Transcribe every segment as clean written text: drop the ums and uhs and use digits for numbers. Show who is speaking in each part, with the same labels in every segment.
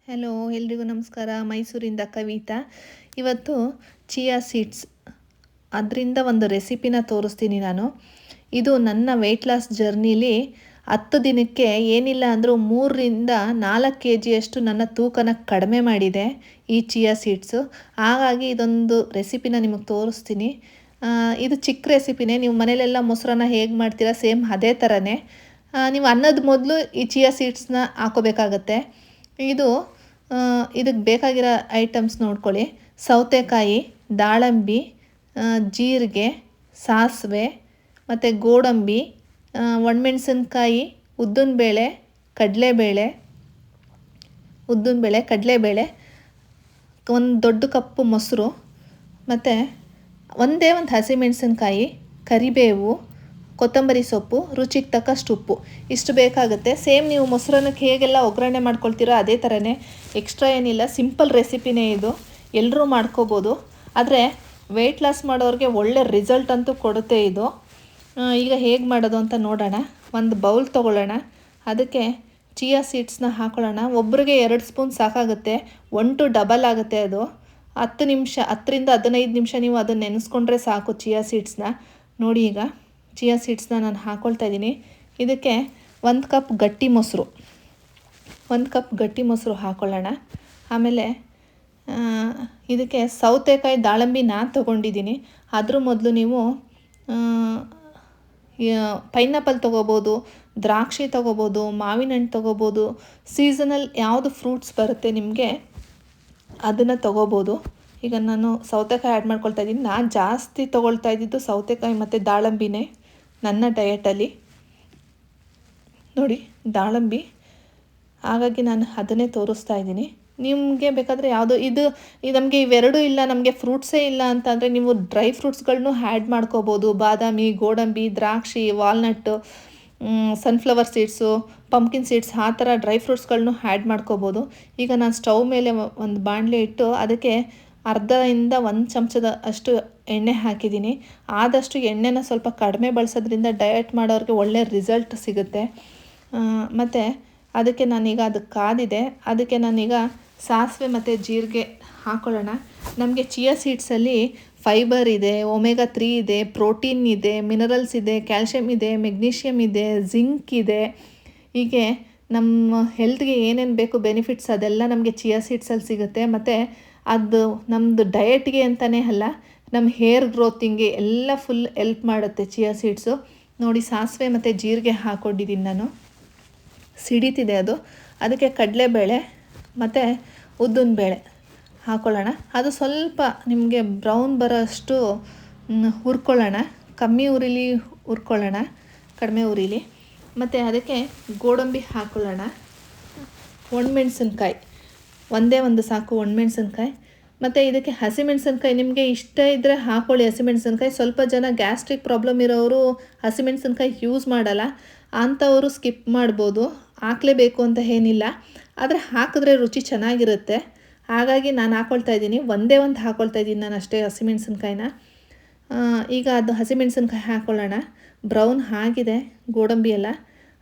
Speaker 1: Hello, ಎಲ್ರಿಗೂ ನಮಸ್ಕಾರ. ಮೈಸೂರಿಂದ ಕವಿತಾ. ಇವತ್ತು ಚಿಯಾ ಸೀಡ್ಸ್ ಅದರಿಂದ ಒಂದು ರೆಸಿಪಿನ ತೋರಿಸ್ತೀನಿ ನಾನು. ಇದು ನನ್ನ ವೆಯ್ಟ್ ಲಾಸ್ ಜರ್ನಿಲಿ 10 ದಿನಕ್ಕೆ ಏನಿಲ್ಲ ಅಂದರೂ 3 ರಿಂದ 4 kgಯಷ್ಟು ನನ್ನ ತೂಕನ ಕಡಿಮೆ ಮಾಡಿದೆ ಈ ಚಿಯಾ ಸೀಡ್ಸು. ಹಾಗಾಗಿ ಇದೊಂದು ರೆಸಿಪಿನ ನಿಮಗೆ ತೋರಿಸ್ತೀನಿ. ಇದು ಚಿಕ್ಕ ರೆಸಿಪಿನೇ. ನೀವು ಮನೇಲೆಲ್ಲ ಮೊಸರನ್ನ ಹೇಗೆ ಮಾಡ್ತೀರಾ ಸೇಮ್ ಅದೇ ಥರನೇ. ನೀವು ಅನ್ನದ ಮೊದಲು ಈ ಚಿಯಾ ಸೀಡ್ಸ್ನ ಹಾಕೋಬೇಕಾಗತ್ತೆ. ಇದಕ್ಕೆ ಬೇಕಾಗಿರೋ ಐಟಮ್ಸ್ ನೋಡ್ಕೊಳ್ಳಿ. ಸೌತೆಕಾಯಿ, ದಾಳಂಬಿ, ಜೀರಿಗೆ, ಸಾಸಿವೆ ಮತ್ತು ಗೋಡಂಬಿ, ಒಣಮೆಣಸಿನ್ಕಾಯಿ, ಉದ್ದಿನಬೇಳೆ, ಕಡಲೆಬೇಳೆ, ಒಂದು ದೊಡ್ಡ ಕಪ್ಪು ಮೊಸರು ಮತ್ತು ಒಂದೇ ಒಂದು ಹಸಿಮೆಣಸಿನ್ಕಾಯಿ, ಕರಿಬೇವು, ಕೊತ್ತಂಬರಿ ಸೊಪ್ಪು, ರುಚಿಗೆ ತಕ್ಕಷ್ಟು ಉಪ್ಪು. ಇಷ್ಟು ಬೇಕಾಗುತ್ತೆ. ಸೇಮ್ ನೀವು ಮೊಸರನ್ನಕ್ಕೆ ಹೇಗೆಲ್ಲ ಒಗ್ಗರಣೆ ಮಾಡ್ಕೊಳ್ತೀರೋ ಅದೇ ಥರನೇ. ಎಕ್ಸ್ಟ್ರಾ ಏನಿಲ್ಲ, ಸಿಂಪಲ್ ರೆಸಿಪಿನೇ ಇದು. ಎಲ್ಲರೂ ಮಾಡ್ಕೋಬೋದು. ಆದರೆ ವೆಯ್ಟ್ ಲಾಸ್ ಮಾಡೋರಿಗೆ ಒಳ್ಳೆ ರಿಸಲ್ಟ್ ಅಂತೂ ಕೊಡುತ್ತೆ ಇದು. ಈಗ ಹೇಗೆ ಮಾಡೋದು ಅಂತ ನೋಡೋಣ. ಒಂದು ಬೌಲ್ ತೊಗೊಳ್ಳೋಣ. ಅದಕ್ಕೆ ಚಿಯಾ ಸೀಡ್ಸ್ನ ಹಾಕೊಳ್ಳೋಣ. ಒಬ್ಬರಿಗೆ 2 ಸ್ಪೂನ್ ಸಾಕಾಗುತ್ತೆ. 1 to ಡಬಲ್ ಆಗುತ್ತೆ ಅದು. 10 ನಿಮಿಷ, 10 ರಿಂದ 15 ನಿಮಿಷ ನೀವು ಅದನ್ನು ನೆನೆಸ್ಕೊಂಡ್ರೆ ಸಾಕು ಚಿಯಾ ಸೀಡ್ಸ್ನ. ನೋಡಿ, ಈಗ ಚಿಯಾ ಸೀಡ್ಸ್ನ ನಾನು ಹಾಕ್ಕೊಳ್ತಾ ಇದ್ದೀನಿ. ಇದಕ್ಕೆ 1 ಕಪ್ ಗಟ್ಟಿ ಮೊಸರು ಹಾಕ್ಕೊಳ್ಳೋಣ. ಆಮೇಲೆ ಇದಕ್ಕೆ ಸೌತೆಕಾಯಿ, ದಾಳಂಬಿ ನಾನು ತೊಗೊಂಡಿದ್ದೀನಿ. ಅದ್ರ ಮೊದಲು ನೀವು ಪೈನಾಪಲ್ ತೊಗೋಬೋದು, ದ್ರಾಕ್ಷಿ ತೊಗೋಬೋದು, ಮಾವಿನ ಹಣ್ಣು ತೊಗೋಬೋದು. ಸೀಸನಲ್ ಯಾವುದು ಫ್ರೂಟ್ಸ್ ಬರುತ್ತೆ ನಿಮಗೆ ಅದನ್ನು ತೊಗೋಬೋದು. ಈಗ ನಾನು ಸೌತೆಕಾಯಿ ಆ್ಯಡ್ ಮಾಡ್ಕೊಳ್ತಾ ಇದ್ದೀನಿ. ನಾನು ಜಾಸ್ತಿ ತೊಗೊಳ್ತಾ ಇದ್ದಿದ್ದು ಸೌತೆಕಾಯಿ ಮತ್ತು ದಾಳಂಬಿನೇ ನನ್ನ ಡಯಟಲ್ಲಿ. ನೋಡಿ, ದಾಳಂಬಿ, ಹಾಗಾಗಿ ನಾನು ಅದನ್ನೇ ತೋರಿಸ್ತಾ ಇದ್ದೀನಿ. ನಿಮಗೆ ಬೇಕಾದರೆ ಇದು ನಮಗೆ ಇವೆರಡೂ ಇಲ್ಲ, ನಮಗೆ ಫ್ರೂಟ್ಸೇ ಇಲ್ಲ ಅಂತಂದರೆ ನೀವು ಡ್ರೈ ಫ್ರೂಟ್ಸ್ಗಳನ್ನೂ ಆ್ಯಡ್ ಮಾಡ್ಕೋಬೋದು. ಬಾದಾಮಿ, ಗೋಡಂಬಿ, ದ್ರಾಕ್ಷಿ, walnut, sunflower seeds, pumpkin seeds, ಆ ಥರ ಡ್ರೈ ಫ್ರೂಟ್ಸ್ಗಳನ್ನೂ ಆ್ಯಡ್ ಮಾಡ್ಕೋಬೋದು. ಈಗ ನಾನು ಸ್ಟವ್ ಮೇಲೆ ಒಂದು ಬಾಣಲೆ ಇಟ್ಟು ಅದಕ್ಕೆ 1/2 ಚಮಚದ ಅಷ್ಟು ಎಣ್ಣೆ ಹಾಕಿದ್ದೀನಿ. ಆದಷ್ಟು ಎಣ್ಣೆನ ಸ್ವಲ್ಪ ಕಡಿಮೆ ಬಳಸೋದ್ರಿಂದ ಡಯಟ್ ಮಾಡೋರಿಗೆ ಒಳ್ಳೆ ರಿಸಲ್ಟ್ ಸಿಗುತ್ತೆ. ಮತ್ತು ಅದಕ್ಕೆ ನಾನೀಗ ಅದು ಕಾದಿದೆ. ಅದಕ್ಕೆ ನಾನೀಗ ಸಾಸಿವೆ ಮತ್ತು ಜೀರಿಗೆ ಹಾಕ್ಕೊಳ್ಳೋಣ. ನಮಗೆ ಚಿಯಾ ಸೀಡ್ಸಲ್ಲಿ ಫೈಬರ್ ಇದೆ, ಒಮೆಗಾ 3 ಇದೆ, ಪ್ರೋಟೀನ್ ಇದೆ, ಮಿನರಲ್ಸ್ ಇದೆ, ಕ್ಯಾಲ್ಶಿಯಮ್ ಇದೆ, ಮೆಗ್ನೀಷಿಯಮ್ ಇದೆ, ಜಿಂಕ್ ಇದೆ. ಹೀಗೆ ನಮ್ಮ ಹೆಲ್ತ್ಗೆ ಏನೇನು ಬೇಕು ಬೆನಿಫಿಟ್ಸ್ ಅದೆಲ್ಲ ನಮಗೆ ಚಿಯಾ ಸೀಡ್ಸಲ್ಲಿ ಸಿಗುತ್ತೆ. ಮತ್ತು ಅದು ನಮ್ಮದು ಡಯಟ್ಗೆ ಅಂತಲೇ ಅಲ್ಲ, ನಮ್ಮ ಹೇರ್ ಗ್ರೋತಿಂಗ್ಗೆ ಎಲ್ಲ ಫುಲ್ ಎಲ್ಪ್ ಮಾಡುತ್ತೆ ಚಿಯಾ ಸೀಡ್ಸು. ನೋಡಿ, ಸಾಸಿವೆ ಮತ್ತು ಜೀರಿಗೆ ಹಾಕ್ಕೊಂಡಿದ್ದೀನಿ ನಾನು. ಸಿಡಿತಿದೆ ಅದು. ಅದಕ್ಕೆ ಕಡಲೆಬೇಳೆ ಮತ್ತು ಉದ್ದಿನಬೇಳೆ ಹಾಕ್ಕೊಳ್ಳೋಣ. ಅದು ಸ್ವಲ್ಪ ನಿಮಗೆ ಬ್ರೌನ್ ಬರೋಷ್ಟು ಹುರ್ಕೊಳ್ಳೋಣ. ಕಮ್ಮಿ ಉರಿಲಿ ಹುರ್ಕೊಳ್ಳೋಣ, ಕಡಿಮೆ ಉರಿಲಿ. ಮತ್ತು ಅದಕ್ಕೆ ಗೋಡಂಬಿ ಹಾಕ್ಕೊಳ್ಳೋಣ. ಒಣಮೆಣಸಿನ್ಕಾಯಿ ಒಂದೇ ಒಂದು ಸಾಕು, ಒಣಮೆಣಸಿನ್ಕಾಯಿ. ಮತ್ತು ಇದಕ್ಕೆ ಹಸಿಮೆಣಸಿನ್ಕಾಯಿ ನಿಮಗೆ ಇಷ್ಟ ಇದ್ದರೆ ಹಾಕ್ಕೊಳ್ಳಿ. ಹಸಿಮೆಣಸಿನ್ಕಾಯಿ ಸ್ವಲ್ಪ ಜನ ಗ್ಯಾಸ್ಟ್ರಿಕ್ ಪ್ರಾಬ್ಲಮ್ ಇರೋರು ಹಸಿಮೆಣಸಿನ್ಕಾಯಿ ಯೂಸ್ ಮಾಡಲ್ಲ, ಅಂಥವರು ಸ್ಕಿಪ್ ಮಾಡ್ಬೋದು. ಹಾಕಲೇಬೇಕು ಅಂತ ಏನಿಲ್ಲ, ಆದರೆ ಹಾಕಿದ್ರೆ ರುಚಿ ಚೆನ್ನಾಗಿರುತ್ತೆ. ಹಾಗಾಗಿ ನಾನು ಹಾಕ್ಕೊಳ್ತಾ ಇದ್ದೀನಿ. ಒಂದೇ ಒಂದು ಹಾಕ್ಕೊಳ್ತಾ ಇದ್ದೀನಿ ನಾನು ಅಷ್ಟೇ ಹಸಿಮೆಣಸಿನ್ಕಾಯಿನ. ಈಗ ಅದು ಹಸಿಮೆಣಸಿನ್ಕಾಯಿ ಹಾಕ್ಕೊಳ್ಳೋಣ. ಬ್ರೌನ್ ಆಗಿದೆ ಗೋಡಂಬಿ ಎಲ್ಲ.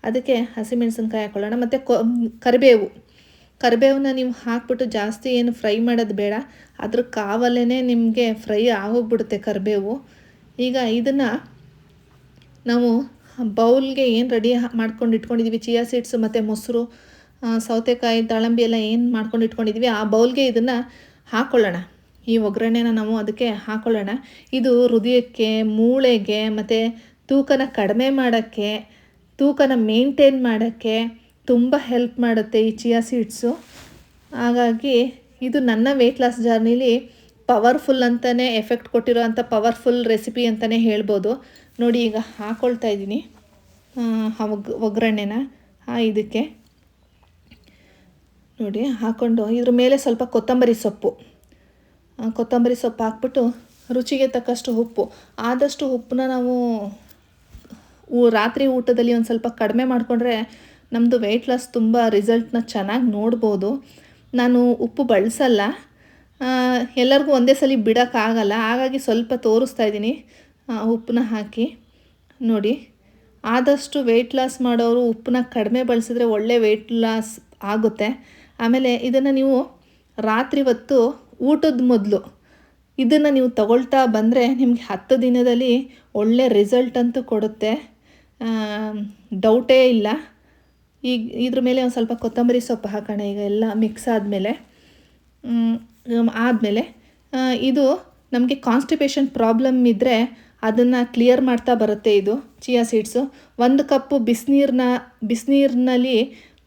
Speaker 1: ಅದಕ್ಕೆ ಹಸಿಮೆಣಸಿನ್ಕಾಯಿ ಹಾಕ್ಕೊಳ್ಳೋಣ. ಮತ್ತು ಕರಿಬೇವನ್ನ ನೀವು ಹಾಕ್ಬಿಟ್ಟು ಜಾಸ್ತಿ ಏನು ಫ್ರೈ ಮಾಡೋದು ಬೇಡ. ಅದ್ರ ಕಾವಲ್ಲೇ ನಿಮಗೆ ಫ್ರೈ ಆಗೋಗ್ಬಿಡುತ್ತೆ ಕರಿಬೇವು. ಈಗ ಇದನ್ನು ನಾವು ಬೌಲ್ಗೆ ಏನು ರೆಡಿ ಮಾಡ್ಕೊಂಡು ಇಟ್ಕೊಂಡಿದ್ದೀವಿ, ಚಿಯಾ ಸೀಡ್ಸು ಮತ್ತು ಮೊಸರು, ಸೌತೆಕಾಯಿ, ದಾಳಂಬಿ ಎಲ್ಲ ಏನು ಮಾಡ್ಕೊಂಡು ಇಟ್ಕೊಂಡಿದ್ದೀವಿ, ಆ ಬೌಲ್ಗೆ ಇದನ್ನು ಹಾಕ್ಕೊಳ್ಳೋಣ. ಈ ಒಗ್ಗರಣೆನ ನಾವು ಅದಕ್ಕೆ ಹಾಕ್ಕೊಳ್ಳೋಣ. ಇದು ಹೃದಯಕ್ಕೆ, ಮೂಳೆಗೆ ಮತ್ತು ತೂಕನ ಕಡಿಮೆ ಮಾಡೋಕ್ಕೆ, ತೂಕನ ಮೇಂಟೈನ್ ಮಾಡೋಕ್ಕೆ ತುಂಬ ಹೆಲ್ಪ್ ಮಾಡುತ್ತೆ ಈ ಚಿಯಾ ಸೀಡ್ಸು. ಹಾಗಾಗಿ ಇದು ನನ್ನ ವೆಯ್ಟ್ ಲಾಸ್ ಜರ್ನಿಲಿ ಪವರ್ಫುಲ್ ಅಂತಲೇ ಎಫೆಕ್ಟ್ ಕೊಟ್ಟಿರೋ ಅಂಥ ಪವರ್ಫುಲ್ ರೆಸಿಪಿ ಅಂತಲೇ ಹೇಳ್ಬೋದು. ನೋಡಿ, ಈಗ ಹಾಕ್ಕೊಳ್ತಾ ಇದ್ದೀನಿ ಒಗ್ಗರಣೆನ ಇದಕ್ಕೆ. ನೋಡಿ, ಹಾಕ್ಕೊಂಡು ಇದ್ರ ಮೇಲೆ ಸ್ವಲ್ಪ ಕೊತ್ತಂಬರಿ ಸೊಪ್ಪು ಹಾಕ್ಬಿಟ್ಟು ರುಚಿಗೆ ತಕ್ಕಷ್ಟು ಉಪ್ಪು. ಆದಷ್ಟು ಉಪ್ಪನ್ನ ನಾವು ರಾತ್ರಿ ಊಟದಲ್ಲಿ ಒಂದು ಸ್ವಲ್ಪ ಕಡಿಮೆ ಮಾಡಿಕೊಂಡ್ರೆ ನಮ್ಮದು ವೆಯ್ಟ್ ಲಾಸ್ ತುಂಬ ರಿಸಲ್ಟ್ನ ಚೆನ್ನಾಗಿ ನೋಡ್ಬೋದು. ನಾನು ಉಪ್ಪು ಬಳಸಲ್ಲ, ಎಲ್ಲರಿಗೂ ಒಂದೇ ಸಲ ಬಿಡೋಕ್ಕಾಗಲ್ಲ, ಹಾಗಾಗಿ ಸ್ವಲ್ಪ ತೋರಿಸ್ತಾ ಇದ್ದೀನಿ ಉಪ್ಪನ್ನ ಹಾಕಿ. ನೋಡಿ, ಆದಷ್ಟು ವೆಯ್ಟ್ ಲಾಸ್ ಮಾಡೋರು ಉಪ್ಪನ್ನ ಕಡಿಮೆ ಬಳಸಿದ್ರೆ ಒಳ್ಳೆ ವೆಯ್ಟ್ ಲಾಸ್ ಆಗುತ್ತೆ. ಆಮೇಲೆ ಇದನ್ನು ನೀವು ರಾತ್ರಿ ಹೊತ್ತು ಊಟದ ಮೊದಲು ಇದನ್ನು ನೀವು ತಗೊಳ್ತಾ ಬಂದರೆ ನಿಮಗೆ 10 ದಿನದಲ್ಲಿ ಒಳ್ಳೆ ರಿಸಲ್ಟ್ ಅಂತೂ ಕೊಡುತ್ತೆ, ಡೌಟೇ ಇಲ್ಲ. ಈಗ ಇದ್ರ ಮೇಲೆ ಒಂದು ಸ್ವಲ್ಪ ಕೊತ್ತಂಬರಿ ಸೊಪ್ಪು ಹಾಕೋಣ. ಈಗ ಎಲ್ಲ ಮಿಕ್ಸ್ ಆದಮೇಲೆ ಇದು ನಮಗೆ ಕಾನ್ಸ್ಟಿಪೇಷನ್ ಪ್ರಾಬ್ಲಮ್ ಇದ್ದರೆ ಅದನ್ನು ಕ್ಲಿಯರ್ ಮಾಡ್ತಾ ಬರುತ್ತೆ. ಇದು ಚಿಯಾ ಸೀಡ್ಸು 1 ಕಪ್ಪು ಬಿಸಿನೀರಿನಲ್ಲಿ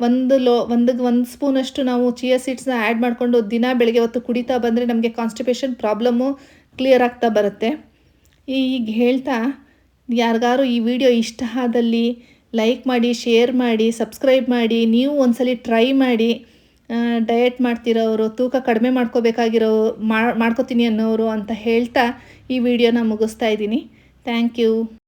Speaker 1: 1 ಸ್ಪೂನಷ್ಟು ನಾವು ಚಿಯಾ ಸೀಡ್ಸ್ನ ಆ್ಯಡ್ ಮಾಡಿಕೊಂಡು ದಿನ ಬೆಳಗ್ಗೆ ಹೊತ್ತು ಕುಡಿತಾ ಬಂದರೆ ನಮಗೆ ಕಾನ್ಸ್ಟಿಪೇಷನ್ ಪ್ರಾಬ್ಲಮ್ಮು ಕ್ಲಿಯರ್ ಆಗ್ತಾ ಬರುತ್ತೆ. ಈಗ ಹೇಳ್ತಾ, ಯಾರಿಗಾರು ಈ ವಿಡಿಯೋ ಇಷ್ಟ ಆದಲ್ಲಿ ಲೈಕ್ ಮಾಡಿ, ಶೇರ್ ಮಾಡಿ, ಸಬ್ಸ್ಕ್ರೈಬ್ ಮಾಡಿ. ನೀವು ಒಂದ್ಸಲಿ ಟ್ರೈ ಮಾಡಿ. ಡಯಟ್ ಮಾಡ್ತಿರೋರು, ತೂಕ ಕಡಿಮೆ ಮಾಡ್ಕೋತೀನಿ ಅನ್ನೋರು ಅಂತ ಹೇಳ್ತಾ ಈ ವಿಡಿಯೋನ ಮುಗಿಸ್ತಾ ಇದ್ದೀನಿ. Thank you.